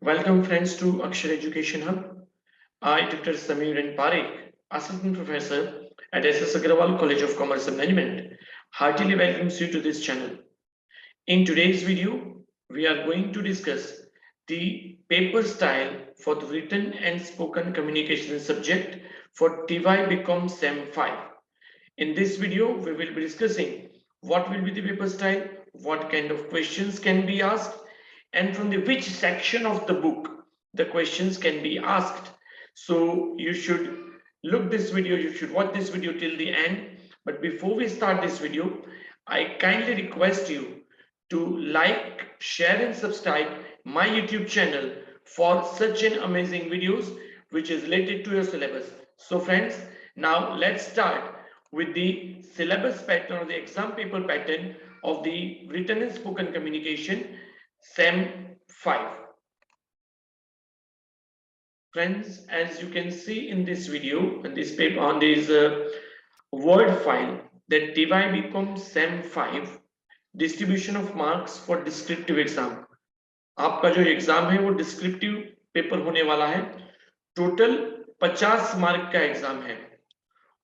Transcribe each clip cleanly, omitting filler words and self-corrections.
Welcome friends to Akshar Education Hub. I, Dr. Samir N. Parekh, Assistant Professor at SS Agrawal College of Commerce and Management, heartily welcomes you to this channel. In today's video, we are going to discuss the paper style for the written and spoken communication subject for TY BCom SEM 5. In this video, we will be discussing what will be the paper style, what kind of questions can be asked, and from the which section of the book the questions can be asked. So you should look this video, you should watch this video till the end. But before we start this video, I kindly request you to like, share and subscribe my YouTube channel for such an amazing videos which is related to your syllabus. So friends, now let's start with the syllabus pattern or the exam paper pattern of the written and spoken communication SEM 5. Friends, as you can see in this video, on this paper, on this word file, that TY BCom SEM 5 distribution of marks for descriptive exam. आपका जो exam है वो descriptive paper होने वाला है. Total 50 mark का exam है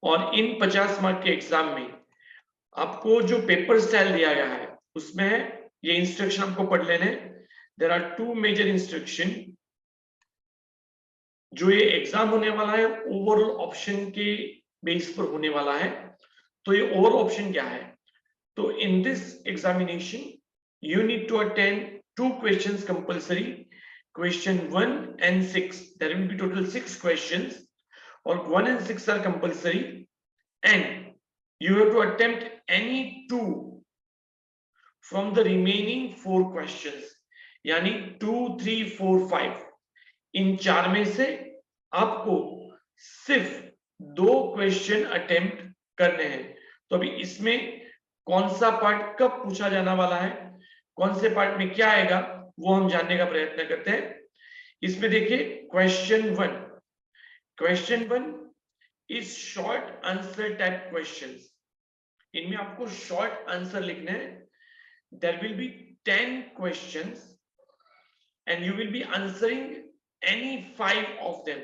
और इन 50 मार्क के एग्जाम में आपको जो पेपर स्टाइल दिया गया है उसमें ये इंस्ट्रक्शन आपको पढ़ लेने. There are two major instruction. जो ये एग्जाम होने वाला है ओवरऑल ऑप्शन के बेस पर होने वाला है. तो ये ओवरऑल ऑप्शन क्या है? तो in this examination you need to attend two questions compulsory, question 1 and 6. There will be total 6 questions, or 1 and 6 are compulsory, and you have to attempt any 2 from the remaining 4 questions. यानी 2, 3, 4, 5 इन 4 में से आपको सिर्फ 2 question attempt करने हैं. तो अभी इसमें कौन सा पार्ट कब पूछा जाने वाला है, कौन से पार्ट में क्या आएगा, वो हम जानने का प्रयत्न करते हैं. इसमें देखिए question 1. Question 1 is short answer type questions. इनमें आपको शॉर्ट आंसर लिखने हैं. There will be 10 questions and you will be answering any 5 of them.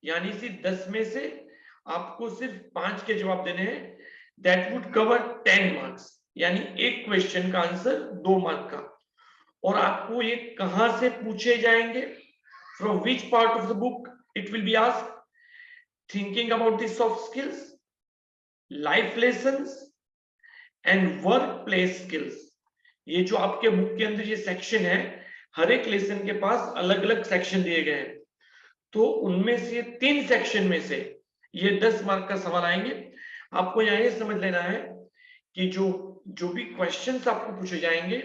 यानी सिर्फ 10 में से आपको सिर्फ 5 के जवाब देने हैं. That would cover 10 marks. यानी एक क्वेश्चन का आंसर 2 मार्क का. और आपको ये कहां से पूछे जाएंगे, from which part of the book it will be asked. Thinking about the soft skills, life lessons and work place skills. ये जो आपके बुक के अंदर ये सेक्शन है, हर एक लेसन के पास अलग अलग सेक्शन दिए गए हैं. तो उनमें से 3 सेक्शन में से ये 10 मार्क का सवाल आएंगे. आपको यहाँ ये समझ लेना है कि जो भी क्वेश्चंस आपको पूछे जाएंगे,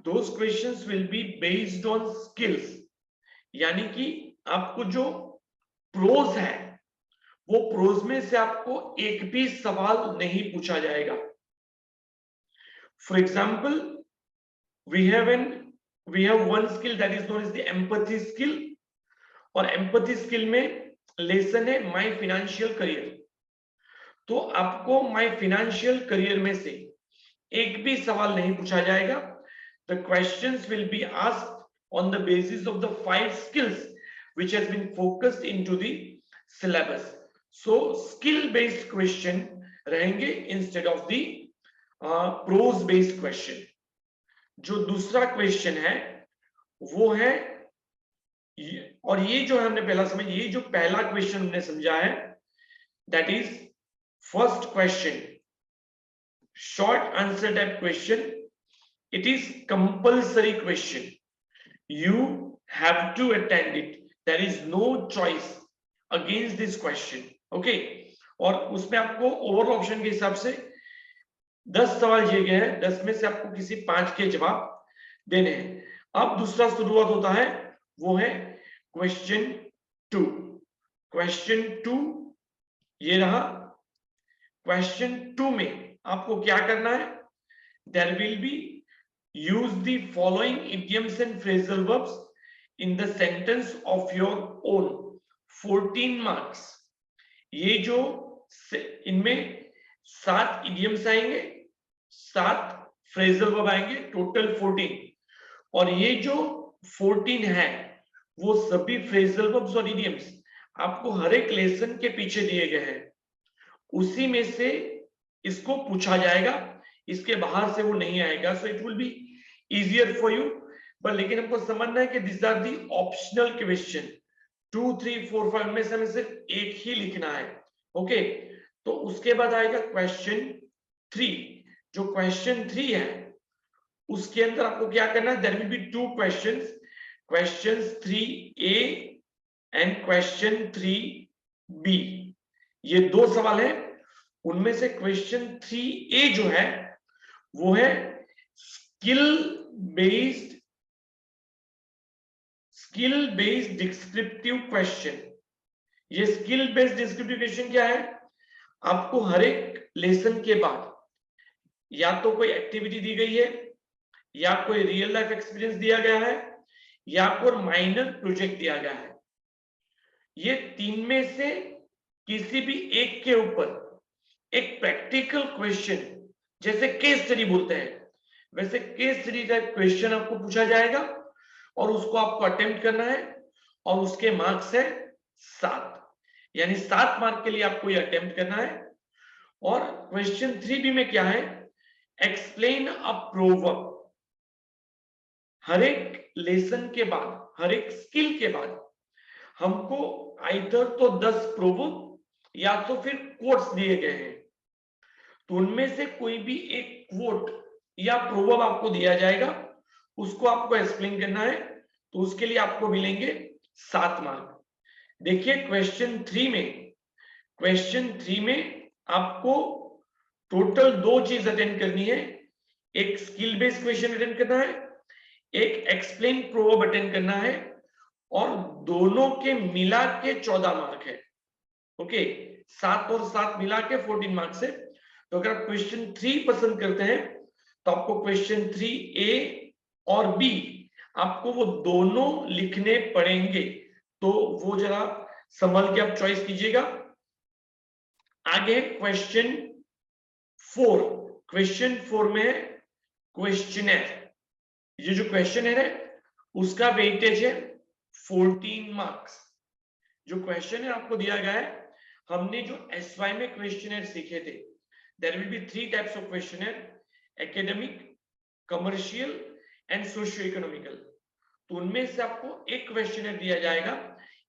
those questions will be based on skills. यानी कि आपको जो प्रोज है वो प्रोज में से आपको एक भी सवाल नहीं पूछा जाएगा. For example, we have one skill that is known as the empathy skill. और एम्पैथी स्किल में लेसन है माय फाइनेंशियल करियर. तो आपको माय फाइनेंशियल करियर में से एक भी सवाल नहीं पूछा जाएगा. The questions will be asked on the basis of the 5 skills which has been focused into the syllabus. So skill based question रहेंगे instead of the prose based question. जो दूसरा क्वेश्चन है वो है, और ये जो हमने पहला समझ, ये जो पहला क्वेश्चन हमने समझा है, that is first question, short answer type question. It is compulsory question. You have to attend it. There is no choice against this question. Okay? और उसमें आपको ओवरऑल ऑप्शन के हिसाब से 10 सवाल दिए गए हैं. 10 में से आपको किसी 5 के जवाब देने हैं. अब दूसरा शुरुआत होता है, वो है क्वेश्चन 2. क्वेश्चन 2 ये रहा. क्वेश्चन 2 में आपको क्या करना है? There will be use the following idioms and phrasal verbs in the sentence of your own. 14 marks. ये जो इनमें 7 idioms आएंगे, 7 phrasal verb आएंगे, टोटल 14. और ये जो 14 है वो सभी फ्रेजल वर्ब्स और इडियम्स आपको हर एक लेसन के पीछे दिए गए हैं, उसी में से इसको पूछा जाएगा, इसके बाहर से वो नहीं आएगा। So it will be easier for you, पर लेकिन हमको समझना है कि this are the optional question, 2 3 4 5 में से हमें सिर्फ एक ही लिखना है। ओके, तो उसके बाद आएगा क्वेश्चन 3। जो क्वेश्चन 3 है उसके अंदर आपको क्या करना है, there will be 2 questions, question 3A and question 3B। ये 2 सवाल है, उनमें से क्वेश्चन 3A जो है वो है स्किल बेस्ड डिस्क्रिप्टिव क्वेश्चन। ये स्किल बेस्ड डिस्क्रिप्टिव क्वेश्चन क्या है, आपको हर एक लेसन के बाद या तो कोई एक्टिविटी दी गई है, या कोई रियल लाइफ एक्सपीरियंस दिया गया है, या कोई माइनर प्रोजेक्ट दिया गया है। ये 3 में से किसी भी एक के ऊपर एक प्रैक्टिकल क्वेश्चन, जैसे केस स्टडी बोलते हैं, वैसे केस स्टडी टाइप क्वेश्चन आपको पूछा जाएगा और उसको आपको अटेम्प्ट करना है, और उसके मार्क्स है 7, यानी 7 मार्क के लिए आपको ये अटेम्प्ट करना है। और क्वेश्चन 3B में क्या है, एक्सप्लेन अ प्रोवर्ब। हर एक लेसन के बाद, हर एक स्किल के बाद हमको आइदर तो 10 प्रोवर्ब या तो फिर कोट्स दिए गए हैं, तो उनमें से कोई भी एक कोट या प्रोवर्ब आपको दिया जाएगा, उसको आपको एक्सप्लेन करना है, तो उसके लिए आपको मिलेंगे 7 मार्क। देखिए क्वेश्चन 3 में आपको टोटल 2 चीज अटेंड करनी है, एक स्किल बेस्ड क्वेश्चन अटेंड करना है, एक एक्सप्लेन प्रोवर्ब अटेंड करना है, और दोनों के मिला के 14 मार्क है। ओके, 7 और 7 मिला के 14 मार्क्स है। तो अगर आप क्वेश्चन 3 पसंद करते हैं तो आपको क्वेश्चन 3A और B आपको वो दोनों लिखने पड़ेंगे, तो वो जरा संभल के आप चॉइस कीजिएगा। आगे क्वेश्चन 4 में क्वेश्चनर, ये जो क्वेश्चनर है उसका वेटेज है 14 मार्क्स। जो क्वेश्चनर आपको दिया गया है, हमने जो SY में क्वेश्चनर सीखे थे, there will be 3 types of questionnaire, academic, commercial and socio economical. तो उनमें से आपको एक क्वेश्चनर दिया जाएगा,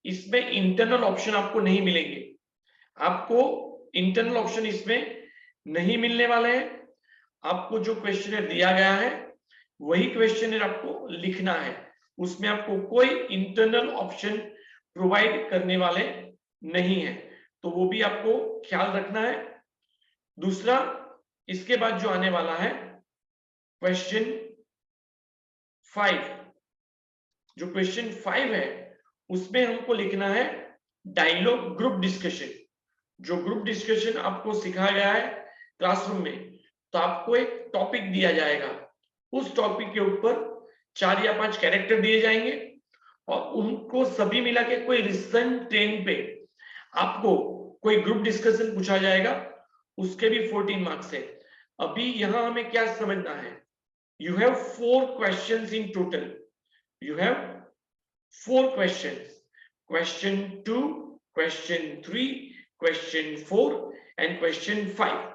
इसमें इंटरनल ऑप्शन आपको नहीं मिलेंगे, आपको इंटरनल ऑप्शन इसमें नहीं मिलने वाले हैं। आपको जो क्वेश्चनर दिया गया है वही क्वेश्चनर आपको लिखना है, उसमें आपको कोई इंटरनल ऑप्शन प्रोवाइड करने वाले नहीं है, तो वो भी आपको ख्याल रखना है। दूसरा, इसके बाद जो आने वाला है क्वेश्चन 5, जो क्वेश्चन 5 है उसमें हमको लिखना है डायलॉग ग्रुप डिस्कशन। जो ग्रुप डिस्कशन आपको सिखाया गया है क्लासरूम में, तो आपको एक टॉपिक दिया जाएगा, उस टॉपिक के ऊपर 4 या 5 कैरेक्टर दिए जाएंगे, और उनको सभी मिला के कोई रिसेंट ट्रेंड पे आपको कोई ग्रुप डिस्कशन पूछा जाएगा, उसके भी 14 मार्क्स है। अभी यहां हमें क्या समझना है, you have 4 questions in total, you have 4 questions, question 2, question 3, question 4 and question 5।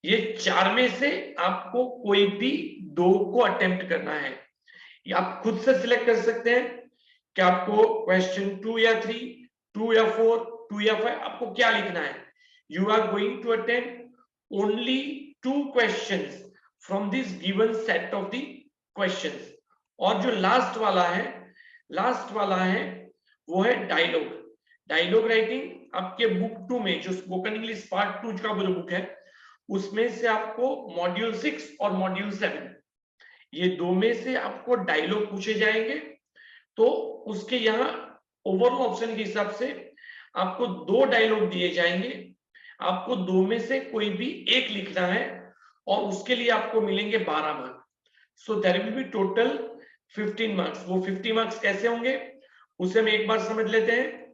ये 4 में से आपको कोई भी 2 को अटेम्प्ट करना है, या आप खुद से सिलेक्ट कर सकते हैं कि आपको क्वेश्चन 2 या 3, 2 या 4, 2 या 5 आपको क्या लिखना है। You are going to attempt only 2 questions from this given set of the questions. और जो लास्ट वाला है वो है डायलॉग राइटिंग। आपके बुक 2 में जो स्पोकन इंग्लिश पार्ट 2 का जो बुक है, उसमें से आपको मॉड्यूल 6 और मॉड्यूल 7, ये 2 में से आपको डायलॉग पूछे जाएंगे। तो उसके यहाँ ओवरऑल ऑप्शन के हिसाब से आपको 2 डायलॉग दिए जाएंगे, आपको 2 में से कोई भी एक लिखना है, और उसके लिए आपको मिलेंगे 12 marks. So there will be total 15 marks. वो 50 मार्क्स कैसे होंगे उसे हम एक बार समझ लेते हैं।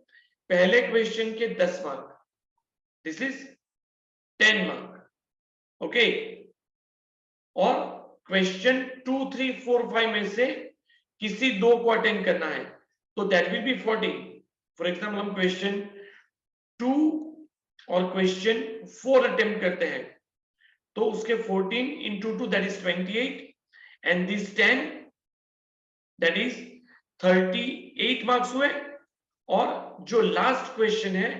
पहले क्वेश्चन के 10 mark, this is 10 mark. Okay, और क्वेश्चन 2, 3, 4, 5 में से किसी 2 को अटेंड करना है, तो that will be 14. For example हम क्वेश्चन 2 और क्वेश्चन 4 अटेम्प्ट करते हैं, तो उसके 14 into 2 that is 28 and this 10 that is 38 marks हुए, और जो लास्ट क्वेश्चन है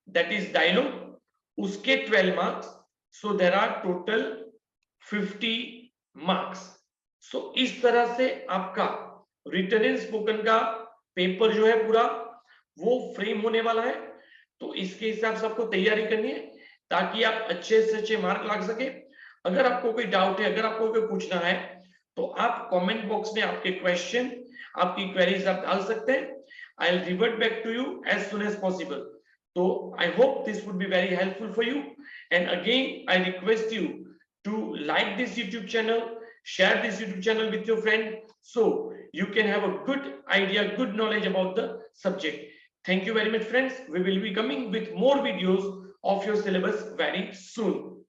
that is डायलॉग उसके 12 marks, so there are total 50 marks. So इस तरह से आपका रिटन एंड स्पोकन का पेपर जो है पूरा वो फ्रेम होने वाला है. तो इसके हिसाब से आपको तैयारी करनी है ताकि आप अच्छे से अच्छे मार्क ला सके. अगर आपको कोई डाउट है, अगर आपको कोई पूछना है, तो आप कमेंट बॉक्स में आपके क्वेश्चन, आपकी क्वेरीज आप डाल सकते हैं. I will revert back to you as soon as possible. तो I hope this would be very helpful for you, and again I request you to like this YouTube channel, share this YouTube channel with your friend, so you can have a good idea, good knowledge about the subject. Thank you very much, friends. We will be coming with more videos of your syllabus very soon.